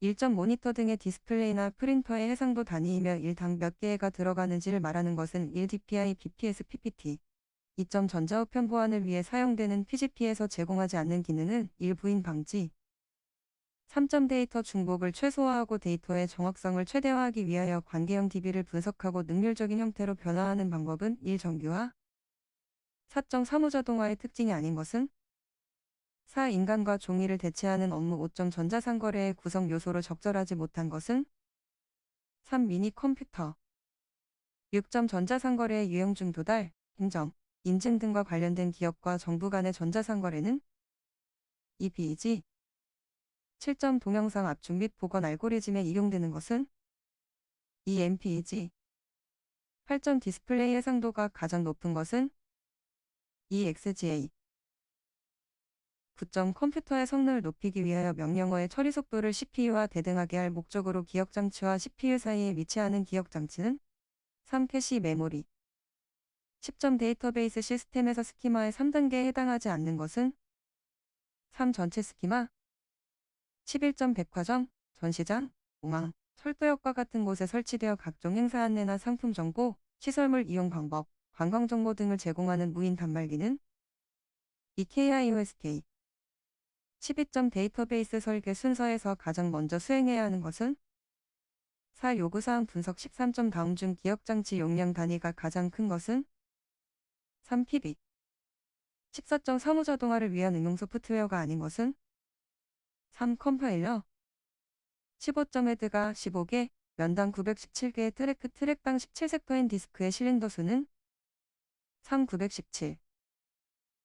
일정 모니터 등의 디스플레이나 프린터의 해상도 단위이며 일당 몇 개가 들어가는지를 말하는 것은 1dpi bps ppt. 2점 전자우편 보안을 위해 사용되는 PGP에서 제공하지 않는 기능은 일부인 방지. 3점 데이터 중복을 최소화하고 데이터의 정확성을 최대화하기 위하여 관계형 DB를 분석하고 능률적인 형태로 변화하는 방법은 1. 정규화. 4점 사무자동화의 특징이 아닌 것은 4. 인간과 종이를 대체하는 업무. 5점 전자상거래의 구성 요소로 적절하지 못한 것은 3. 미니 컴퓨터. 6점 전자상거래의 유형 중 도달, 공정, 인증 등과 관련된 기업과 정부 간의 전자상거래는 2. 비이지. 7점 동영상 압축 및 복원 알고리즘에 이용되는 것은 2. MPEG. 8점 디스플레이 해상도가 가장 높은 것은 2. XGA. 9점 컴퓨터의 성능을 높이기 위하여 명령어의 처리 속도를 CPU와 대등하게 할 목적으로 기억장치와 CPU 사이에 위치하는 기억장치는 3. 캐시 메모리. 10점 데이터베이스 시스템에서 스키마의 3단계에 해당하지 않는 것은 3. 전체 스키마. 11점 백화점, 전시장, 공항, 철도역과 같은 곳에 설치되어 각종 행사 안내나 상품 정보, 시설물 이용 방법, 관광 정보 등을 제공하는 무인 단말기는 2. KIOSK. 12점 데이터베이스 설계 순서에서 가장 먼저 수행해야 하는 것은 4. 요구사항 분석. 13점 다음 중 기억장치 용량 단위가 가장 큰 것은 3. PB. 14점 사무자동화를 위한 응용 소프트웨어가 아닌 것은 3. 컴파일러. 15점 헤드가 15개, 면당 917개의 트랙당 17섹터인 디스크의 실린더 수는 3. 917.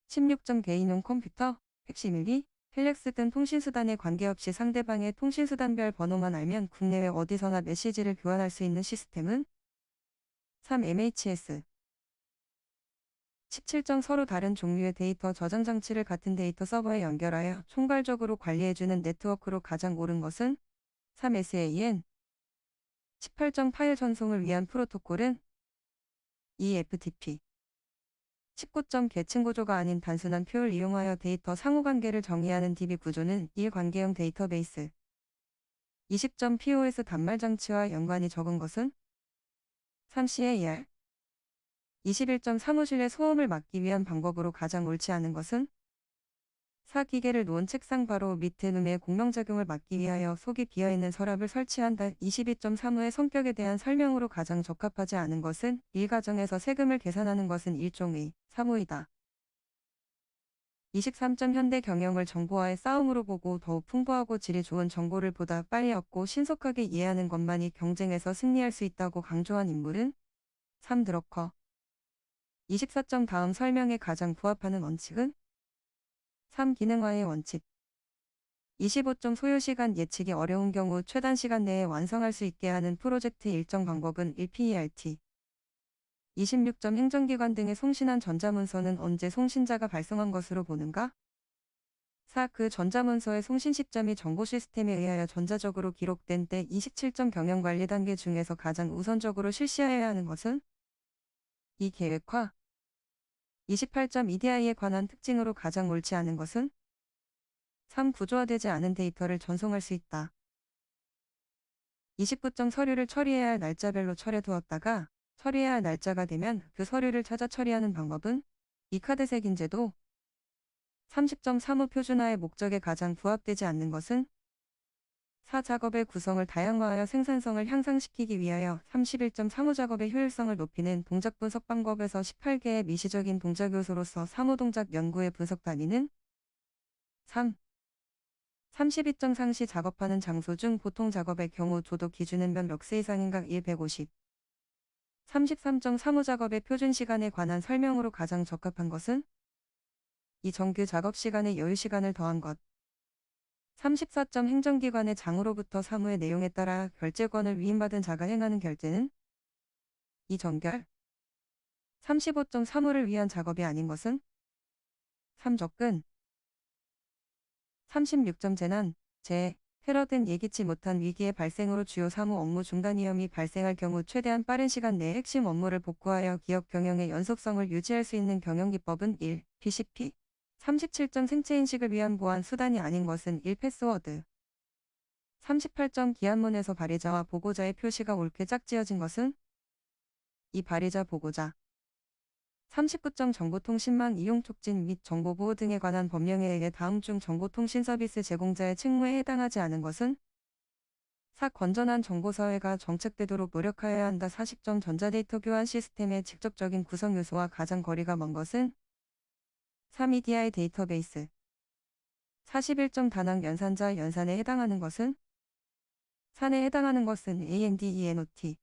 16점 개인용 컴퓨터, 팩시밀리, 텔렉스 등 통신수단에 관계없이 상대방의 통신수단별 번호만 알면 국내외 어디서나 메시지를 교환할 수 있는 시스템은 3. MHS. 17점 서로 다른 종류의 데이터 저장 장치를 같은 데이터 서버에 연결하여 총괄적으로 관리해주는 네트워크로 가장 옳은 것은 3. SAN. 18점 파일 전송을 위한 프로토콜은 2. FTP. 19점 계층 구조가 아닌 단순한 표를 이용하여 데이터 상호관계를 정의하는 DB 구조는 1. 관계형 데이터베이스. 20점 POS 단말 장치와 연관이 적은 것은 3. CAR. 21점 사무실의 소음을 막기 위한 방법으로 가장 옳지 않은 것은 4. 기계를 놓은 책상 바로 밑에 음의 공명작용을 막기 위하여 속이 비어있는 서랍을 설치한다. 22점 사무의 성격에 대한 설명으로 가장 적합하지 않은 것은 일가정에서 세금을 계산하는 것은 일종의 사무이다. 23점 현대 경영을 정보와의 싸움으로 보고 더욱 풍부하고 질이 좋은 정보를 보다 빨리 얻고 신속하게 이해하는 것만이 경쟁에서 승리할 수 있다고 강조한 인물은 3. 드러커. 24점 다음 설명에 가장 부합하는 원칙은 3. 기능화의 원칙. 25점 소요시간 예측이 어려운 경우 최단 시간 내에 완성할 수 있게 하는 프로젝트 일정 방법은 1. PERT. 26점 행정기관 등의 송신한 전자문서는 언제 송신자가 발송한 것으로 보는가? 4. 그 전자문서의 송신 시점이 정보 시스템에 의하여 전자적으로 기록된 때. 27점 경영관리 단계 중에서 가장 우선적으로 실시해야 하는 것은 2. 계획화. 28점 EDI에 관한 특징으로 가장 옳지 않은 것은 3. 구조화되지 않은 데이터를 전송할 수 있다. 29점 서류를 처리해야 할 날짜별로 처리해두었다가 처리해야 할 날짜가 되면 그 서류를 찾아 처리하는 방법은 2. 카드색 인쇄도. 30점 사무 표준화의 목적에 가장 부합되지 않는 것은 4. 작업의 구성을 다양화하여 생산성을 향상시키기 위하여. 31점 사무작업의 효율성을 높이는 동작 분석 방법에서 18개의 미시적인 동작 요소로서 사무동작 연구의 분석 단위는 3. 32점 상시 작업하는 장소 중 보통 작업의 경우 조도 기준은 몇 럭스 이상인가. 1. 150. 33점 사무작업의 표준시간에 관한 설명으로 가장 적합한 것은 2. 정규 작업시간에 여유시간을 더한 것. 34점 행정기관의 장으로부터 사무의 내용에 따라 결제권을 위임받은 자가 행하는 결제는 2. 정결. 35점 사무를 위한 작업이 아닌 것은 3. 접근. 36점 재난, 재해, 테러 등 예기치 못한 위기의 발생으로 주요 사무 업무 중단 위험이 발생할 경우 최대한 빠른 시간 내에 핵심 업무를 복구하여 기업 경영의 연속성을 유지할 수 있는 경영기법은 1. PCP. 37점 생체인식을 위한 보안 수단이 아닌 것은 1. 패스워드. 38점 기한문에서 발의자와 보고자의 표시가 옳게 짝지어진 것은 이 발의자 보고자. 39점 정보통신망 이용 촉진 및 정보보호 등에 관한 법령에 의해 다음 중 정보통신 서비스 제공자의 책무에 해당하지 않은 것은 4. 건전한 정보사회가 정책되도록 노력하여야 한다. 40점 전자데이터 교환 시스템의 직접적인 구성 요소와 가장 거리가 먼 것은 3. EDI 데이터베이스. 41점 단항 연산자 연산에 해당하는 것은 산에 해당하는 것은 ANDENOT.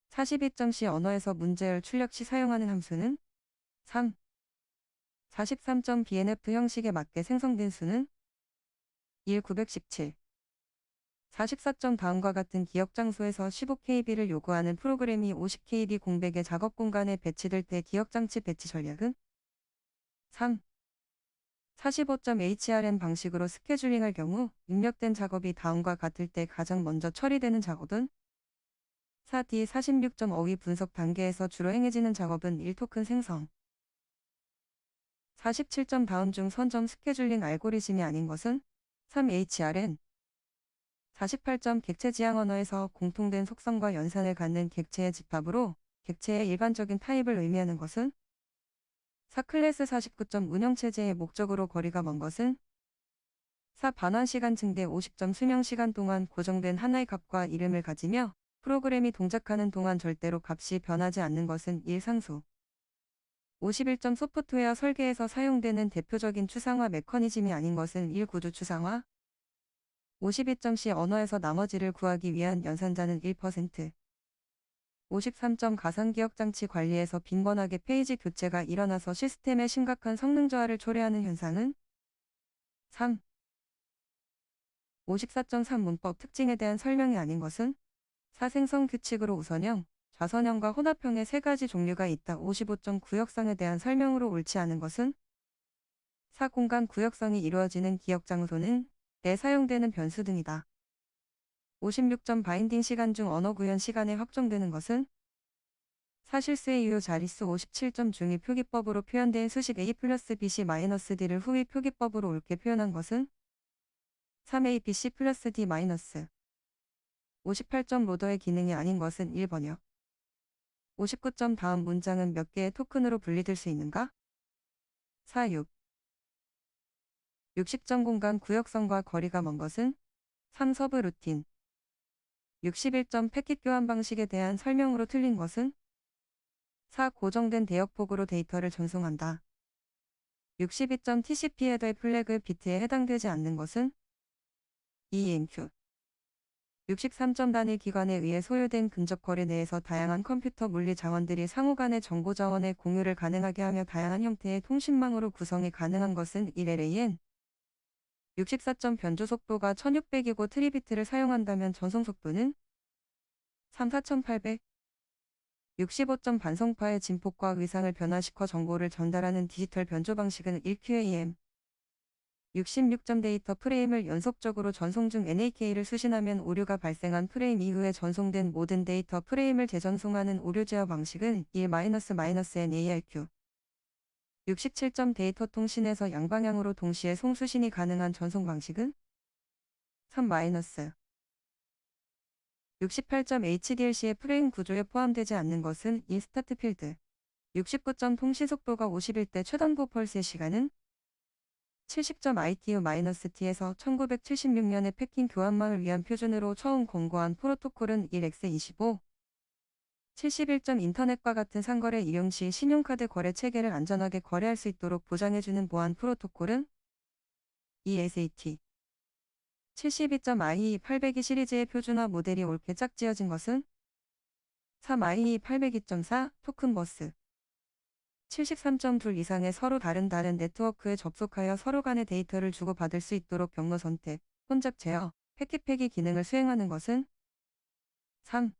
42점 시 언어에서 문제열 출력 시 사용하는 함수는 3. 43점 BNF 형식에 맞게 생성된 수는 1. 917. 44점 다음과 같은 기억 장소에서 15KB를 요구하는 프로그램이 50KB 공백의 작업 공간에 배치될 때 기억장치 배치 전략은 3. 45점 HRM 방식으로 스케줄링할 경우 입력된 작업이 다음과 같을 때 가장 먼저 처리되는 작업은 4D 46점 어휘 분석 단계에서 주로 행해지는 작업은 1토큰 생성. 47점 다음 중 선점 스케줄링 알고리즘이 아닌 것은 3. HRM. 48점 객체 지향 언어에서 공통된 속성과 연산을 갖는 객체의 집합으로 객체의 일반적인 타입을 의미하는 것은 4. 클래스 49점 운영체제의 목적으로 거리가 먼 것은 4. 반환시간 증대 50점 수명시간 동안 고정된 하나의 값과 이름을 가지며 프로그램이 동작하는 동안 절대로 값이 변하지 않는 것은 1. 상수. 51점 소프트웨어 설계에서 사용되는 대표적인 추상화 메커니즘이 아닌 것은 1. 구조 추상화. 52점 시 언어에서 나머지를 구하기 위한 연산자는 1%. 53점 가상기억장치 관리에서 빈번하게 페이지 교체가 일어나서 시스템의 심각한 성능 저하를 초래하는 현상은 3. 54.3 문법 특징에 대한 설명이 아닌 것은 4. 생성 규칙으로 우선형, 좌선형과 혼합형의 세 가지 종류가 있다. 55점 구역성에 대한 설명으로 옳지 않은 것은 4. 공간 구역성이 이루어지는 기억 장소는 내 사용되는 변수 등이다. 56점 바인딩 시간 중 언어 구현 시간에 확정되는 것은 4. 실수의 유효 자릿수 57점 중위 표기법으로 표현된 수식 A 플러스 BC 마이너스 D를 후위 표기법으로 옳게 표현한 것은 3. A BC 플러스 D 마이너스. 58점 로더의 기능이 아닌 것은 1번역. 59점 다음 문장은 몇 개의 토큰으로 분리될 수 있는가? 4. 6. 60점 공간 구역성과 거리가 먼 것은 3. 서브 루틴. 61점 패킷 교환 방식에 대한 설명으로 틀린 것은 4. 고정된 대역폭으로 데이터를 전송한다. 62점 TCP 헤더의 플래그 비트에 해당되지 않는 것은 2. EMQ. 63점 단일 기관에 의해 소유된 근접 거리 내에서 다양한 컴퓨터 물리 자원들이 상호 간의 정보 자원의 공유를 가능하게 하며 다양한 형태의 통신망으로 구성이 가능한 것은 1. LAN. 64점 변조 속도가 1600이고 트리비트를 사용한다면 전송 속도는 3. 4800. 65점 반성파의 진폭과 의상을 변화시켜 정보를 전달하는 디지털 변조 방식은 1QAM. 66점 데이터 프레임을 연속적으로 전송 중 NAK를 수신하면 오류가 발생한 프레임 이후에 전송된 모든 데이터 프레임을 재전송하는 오류 제어 방식은 1-NARQ. 67점 데이터 통신에서 양방향으로 동시에 송수신이 가능한 전송 방식은 3-. 68점 HDLC의 프레임 구조에 포함되지 않는 것은 1. 스타트 필드. 69점 통신 속도가 51대 최단고 펄스의 시간은 70점 ITU-T에서 1976년에 패킹 교환망을 위한 표준으로 처음 권고한 프로토콜은 1X25. 71점 인터넷과 같은 상거래 이용 시 신용카드 거래 체계를 안전하게 거래할 수 있도록 보장해주는 보안 프로토콜은 2SAT. 72점 IE802 시리즈의 표준화 모델이 옳게 짝지어진 것은 3. IE802.4 토큰 버스. 73.2 이상의 서로 다른 네트워크에 접속하여 서로 간의 데이터를 주고받을 수 있도록 경로 선택, 혼잡 제어, 패킷 폐기 기능을 수행하는 것은 3.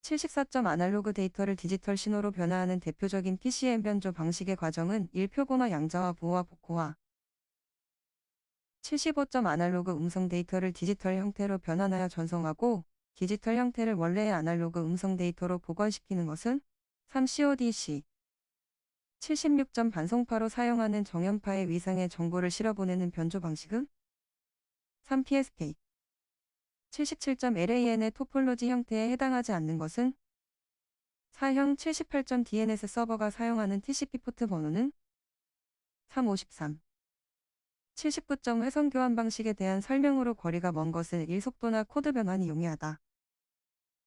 74점 아날로그 데이터를 디지털 신호로 변화하는 대표적인 PCM 변조 방식의 과정은 1. 표본화 양자화 보호와 복호화. 75점 아날로그 음성 데이터를 디지털 형태로 변환하여 전송하고 디지털 형태를 원래의 아날로그 음성 데이터로 복원시키는 것은 3. CODC. 76점 반송파로 사용하는 정연파의 위상에 정보를 실어보내는 변조 방식은 3PSK 77.LAN의 토폴로지 형태에 해당하지 않는 것은 4형 78.DNS 서버가 사용하는 TCP 포트 번호는 353 79점 회선 교환 방식에 대한 설명으로 거리가 먼 것은 일속도나 코드 변환이 용이하다.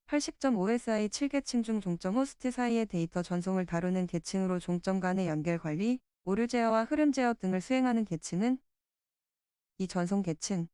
80.OSI 7계층 중 종점 호스트 사이의 데이터 전송을 다루는 계층으로 종점 간의 연결 관리, 오류 제어와 흐름 제어 등을 수행하는 계층은 이 전송 계층.